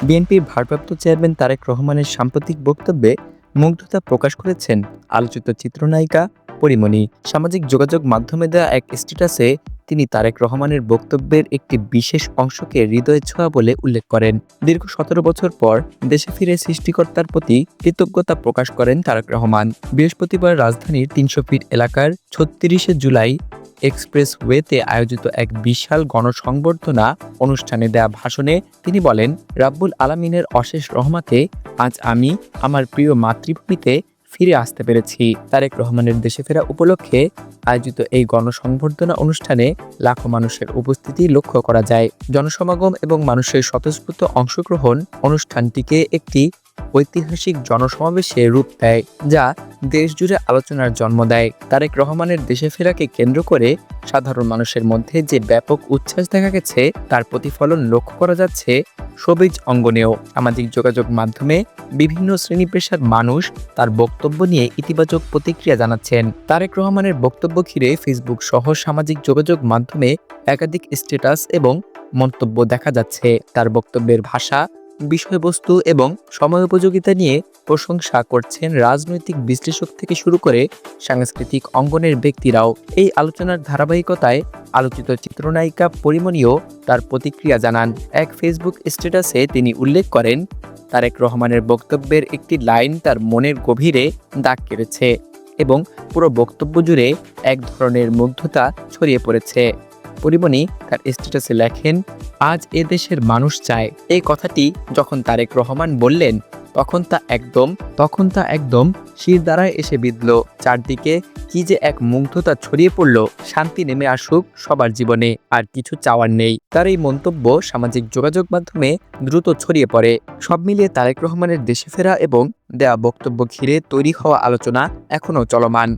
বিএনপির ভারপ্রাপ্ত চেয়ারম্যান তারেক রহমানের সাম্প্রতিক বক্তব্যে মুগ্ধতা প্রকাশ করেছেন আলোচিত চিত্রনায়িকা পরীমণি। সামাজিক যোগাযোগ মাধ্যমে দেওয়া এক স্ট্যাটাসে তিনি তারেক রহমানের বক্তব্যের একটি বিশেষ অংশকে হৃদয়ে ছোঁয়া বলে উল্লেখ করেন। দীর্ঘ ১৭ বছর পর দেশে ফিরে সৃষ্টিকর্তার প্রতি কৃতজ্ঞতা প্রকাশ করেন তারেক রহমান। বৃহস্পতিবার রাজধানীর ৩০০ ফিট এলাকার ৩৬শে জুলাই এক্সপ্রেসওয়েতে আয়োজিত এক বিশাল গণসংবর্ধনা অনুষ্ঠানে দেয়া ভাষণে তিনি বলেন, রাব্বুল আলামিনের অশেষ রহমতে আজ আমি আমার প্রিয় মাতৃভূমিতে ফিরে আসতে পেরেছি। তারেক রহমানের দেশে ফেরা উপলক্ষে আয়োজিত এই গণসংবর্ধনা অনুষ্ঠানে লাখো মানুষের উপস্থিতি লক্ষ্য করা যায়। জনসমাগম এবং মানুষের স্বতঃস্ফূর্ত অংশগ্রহণ অনুষ্ঠানটিকে একটি ঐতিহাসিক জনসমাবেশে রূপ দেয়, যা দেশজুড়ে আলোচনার জন্ম দেয়। তারেক রহমানের দেশে ফেরাকে কেন্দ্র করে সাধারণ মানুষের মধ্যে যে ব্যাপক উচ্ছ্বাস দেখা গেছে তার প্রতিফলন লক্ষ্য করা যাচ্ছে সবিজ অঙ্গনেও। সামাজিক যোগাযোগ মাধ্যমে বিভিন্ন শ্রেণী পেশার মানুষ তার বক্তব্য নিয়ে ইতিবাচক প্রতিক্রিয়া জানাচ্ছেন। তারেক রহমানের বক্তব্য ঘিরে ফেসবুক সহ সামাজিক যোগাযোগ মাধ্যমে একাধিক স্ট্যাটাস এবং মন্তব্য দেখা যাচ্ছে। তার বক্তব্যের ভাষা, বিষয়বস্তু এবং সময়োপযোগিতা নিয়ে প্রশংসা করছেন রাজনৈতিক বিশ্লেষক থেকে শুরু করে সাংস্কৃতিক অঙ্গনের ব্যক্তিরাও। এই আলোচনার ধারাবাহিকতায় আলোচিত চিত্রনায়িকা পরীমণিও তার প্রতিক্রিয়া জানান। এক ফেসবুক স্ট্যাটাসে তিনি উল্লেখ করেন, তারেক রহমানের বক্তব্যের একটি লাইন তার মনের গভীরে দাগ কেটেছে এবং পুরো বক্তব্য জুড়ে এক ধরনের মুগ্ধতা ছড়িয়ে পড়েছে। পরীমণি তার স্ট্যাটাসে লেখেন, আজ এ দেশের মানুষ চায়। এই কথাটি যখন তারেক রহমান বললেন তখন তা একদম শিরদাঁড়ায় এসে বিঁধল। চারদিকে কি যে এক মুগ্ধতা ছড়িয়ে পড়ল, শান্তি নেমে আসুক সবার জীবনে, আর কিছু চাওয়ার নেই। তার এই মন্তব্য সামাজিক যোগাযোগ মাধ্যমে দ্রুত ছড়িয়ে পড়ে। সব মিলিয়ে তারেক রহমানের দেশে ফেরা এবং দেয়া বক্তব্য ঘিরে তৈরি হওয়া আলোচনা এখনও চলমান।